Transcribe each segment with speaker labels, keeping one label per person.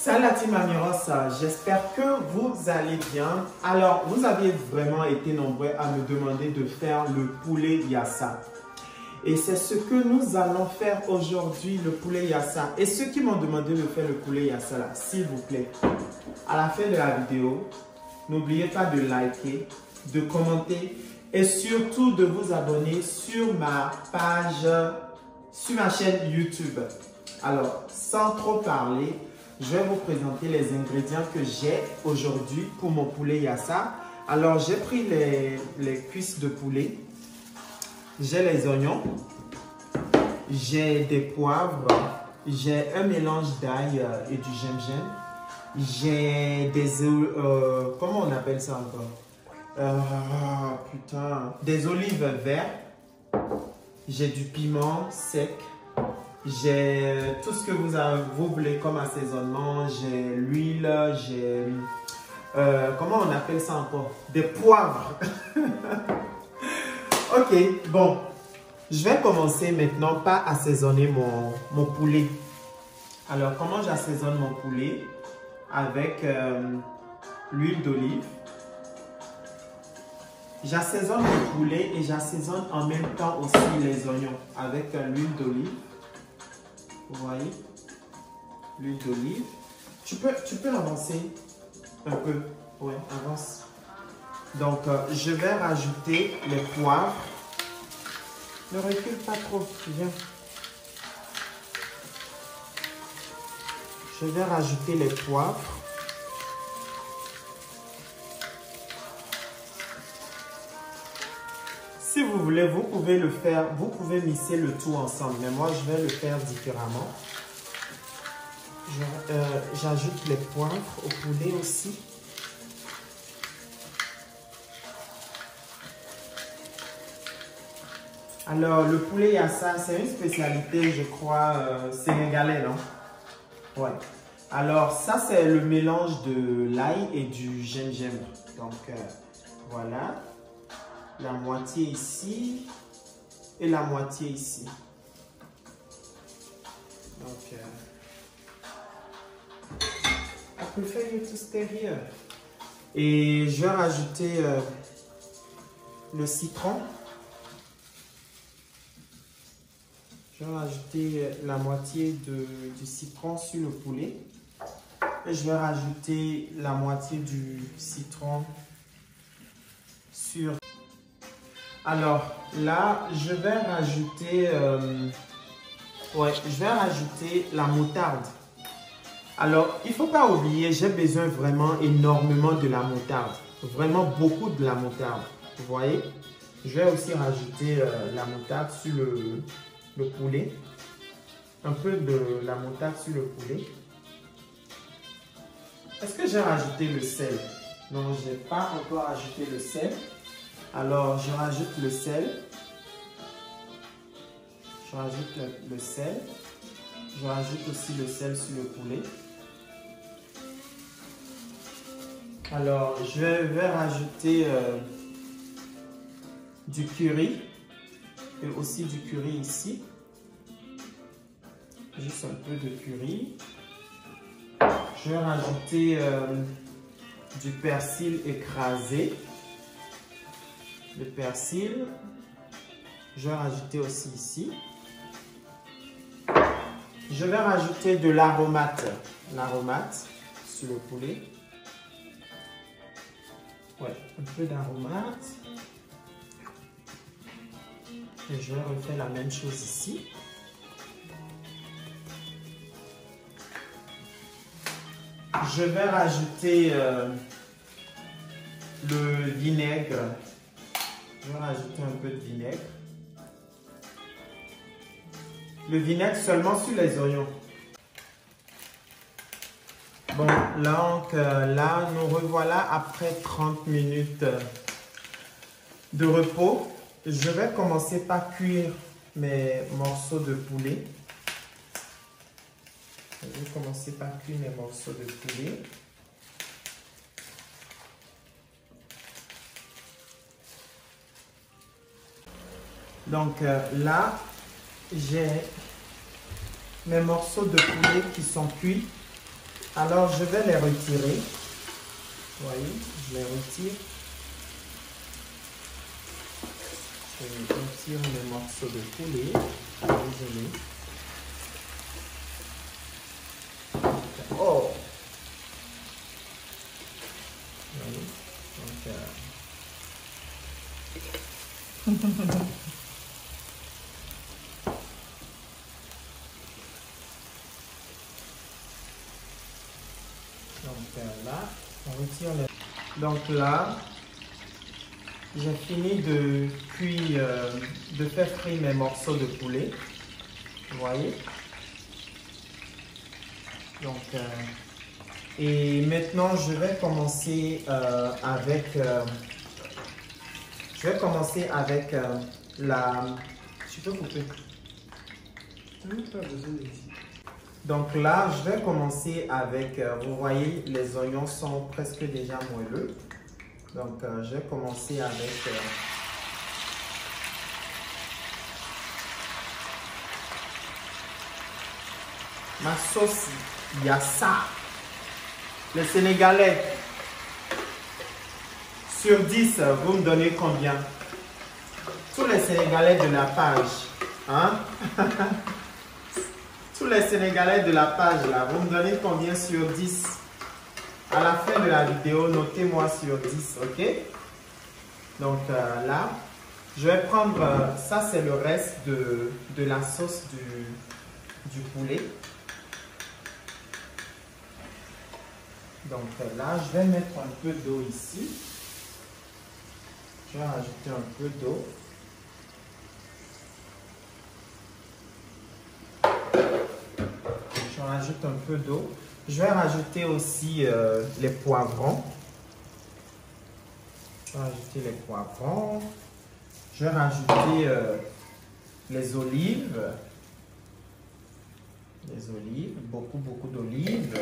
Speaker 1: Salut la team Amiros, j'espère que vous allez bien. Alors, vous avez vraiment été nombreux à me demander de faire le poulet yassa. Et c'est ce que nous allons faire aujourd'hui, le poulet yassa. Et ceux qui m'ont demandé de faire le poulet yassa là, s'il vous plaît, à la fin de la vidéo, n'oubliez pas de liker, de commenter et surtout de vous abonner sur ma page, sur ma chaîne YouTube. Alors, sans trop parler, je vais vous présenter les ingrédients que j'ai aujourd'hui pour mon poulet yassa. Alors, j'ai pris les cuisses de poulet, j'ai les oignons, j'ai des poivres, j'ai un mélange d'ail et du gingembre, j'ai des comment on appelle ça encore? Des olives vertes, j'ai du piment sec. J'ai tout ce que vous voulez comme assaisonnement, j'ai l'huile, j'ai... comment on appelle ça encore? Des poivres. Ok, bon. Je vais commencer maintenant par assaisonner mon poulet. Alors, comment j'assaisonne mon poulet? Avec l'huile d'olive. J'assaisonne le poulet et j'assaisonne en même temps aussi les oignons avec l'huile d'olive. Vous voyez, l'huile d'olive. Tu peux avancer un peu. Ouais, avance. Donc, je vais rajouter les poivres. Ne recule pas trop, viens. Je vais rajouter les poivres. Si vous voulez, vous pouvez le faire, vous pouvez mixer le tout ensemble, mais moi je vais le faire différemment. J'ajoute les poivres au poulet aussi. Alors, le poulet yassa, c'est une spécialité, je crois, sénégalaise, non? Ouais. Alors, ça, c'est le mélange de l'ail et du gingembre. Donc, voilà. La moitié ici et la moitié ici. Donc, I prefer you to stay here. Et je vais rajouter le citron. Je vais rajouter la moitié du citron sur le poulet. Et je vais rajouter la moitié du citron sur... Alors là, je vais rajouter la moutarde. Alors, il ne faut pas oublier, j'ai besoin vraiment énormément de la moutarde. Vraiment beaucoup de la moutarde. Vous voyez? Je vais aussi rajouter la moutarde sur le poulet. Un peu de la moutarde sur le poulet. Est-ce que j'ai rajouté le sel? Non, je n'ai pas encore ajouté le sel. Alors, je rajoute le sel. Je rajoute le sel. Je rajoute aussi le sel sur le poulet. Alors, je vais rajouter du curry. Et aussi du curry ici. Juste un peu de curry. Je vais rajouter du persil écrasé. Le persil, je vais rajouter aussi ici. Je vais rajouter de l'aromate sur le poulet. Ouais, un peu d'aromate. Et je vais refaire la même chose ici. Je vais rajouter le vinaigre. Je vais rajouter un peu de vinaigre. Le vinaigre seulement sur les oignons. Bon, donc là, nous revoilà après 30 minutes de repos. Je vais commencer par cuire mes morceaux de poulet. Je vais commencer par cuire mes morceaux de poulet. Donc là, j'ai mes morceaux de poulet qui sont cuits. Alors, je vais les retirer. Vous voyez, je les retire. Je retire mes morceaux de poulet. Désolé. Oh! Vous voyez? Donc là, on retire les... Donc là, j'ai fini de cuire, de faire frire mes morceaux de poulet. Vous voyez? Donc, et maintenant, je vais commencer avec la... Tu peux couper? Donc là, je vais commencer avec, vous voyez, les oignons sont presque déjà moelleux. Donc, je vais commencer avec ma sauce Yassa. Les Sénégalais, sur 10, vous me donnez combien? Tous les Sénégalais de la page, hein? Tous les Sénégalais de la page, là, vous me donnez combien sur 10? À la fin de la vidéo, notez-moi sur 10, ok? Donc là, je vais prendre, ça c'est le reste de la sauce du poulet. Donc là, je vais mettre un peu d'eau ici. Je vais rajouter un peu d'eau. Je rajoute un peu d'eau. Je vais rajouter aussi les poivrons. Je vais rajouter les poivrons. Je vais rajouter les olives. Les olives, beaucoup d'olives.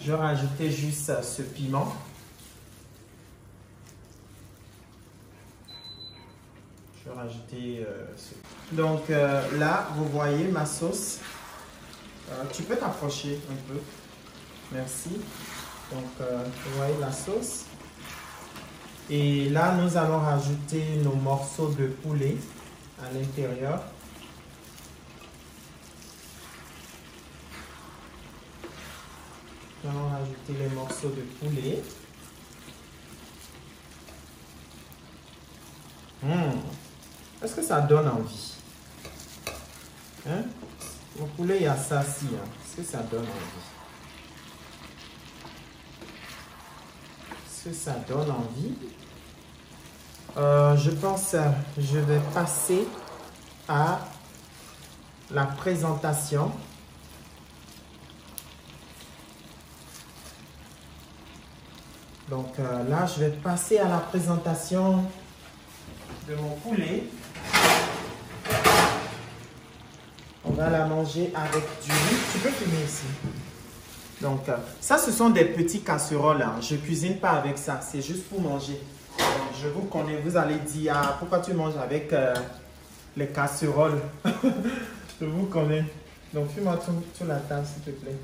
Speaker 1: Je vais rajouter juste ce piment. Je vais rajouter ce... Donc là, vous voyez ma sauce. Tu peux t'approcher un peu. Merci. Donc, vous voyez la sauce. Et là, nous allons rajouter nos morceaux de poulet à l'intérieur. Nous allons rajouter les morceaux de poulet. Est-ce que ça donne envie? Hein? Mon poulet, il y a ça aussi. Hein. Est-ce que ça donne envie? Est-ce que ça donne envie? Je pense que je vais passer à la présentation. Donc là, je vais passer à la présentation de mon poulet. On va la manger avec du riz. Tu peux filmer ici. Donc, ça, ce sont des petits casseroles. Hein. Je ne cuisine pas avec ça. C'est juste pour manger. Donc, je vous connais. Vous allez dire, ah, pourquoi tu manges avec les casseroles? Je vous connais. Donc, fume-moi sur la table, s'il te plaît.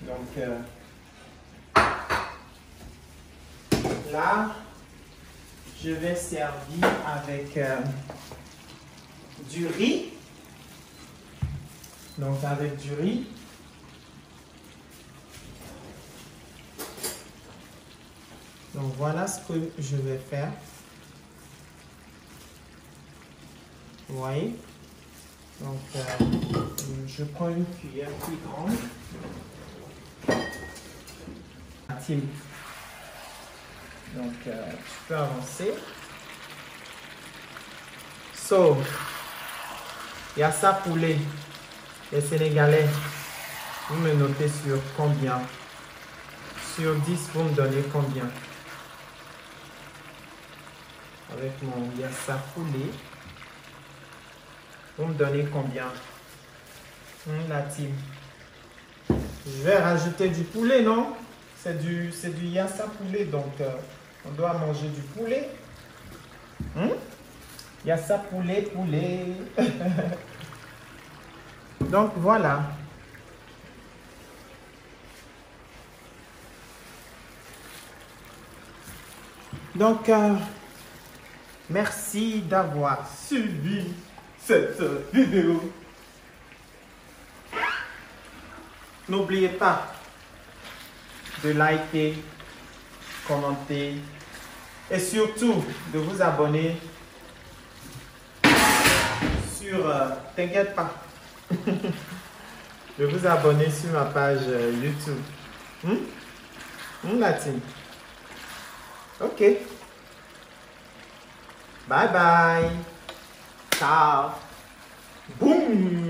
Speaker 1: Donc, là, je vais servir avec du riz. Donc, avec du riz. Donc, voilà ce que je vais faire. Vous voyez? Donc, je prends une cuillère plus grande. Tim. Donc, tu peux avancer. So, il y a ça poulet. Les Sénégalais, vous me notez sur combien? Sur 10, vous me donnez combien? Avec mon yassa poulet, vous me donnez combien? La team. Je vais rajouter du poulet, non? C'est du yassa poulet, donc on doit manger du poulet. Yassa poulet. Donc voilà. Donc, merci d'avoir suivi cette vidéo. N'oubliez pas de liker, commenter et surtout de vous abonner sur... T'inquiète pas. De vous abonner sur ma page YouTube. Latine. Ok. Bye bye. Ciao. Boum.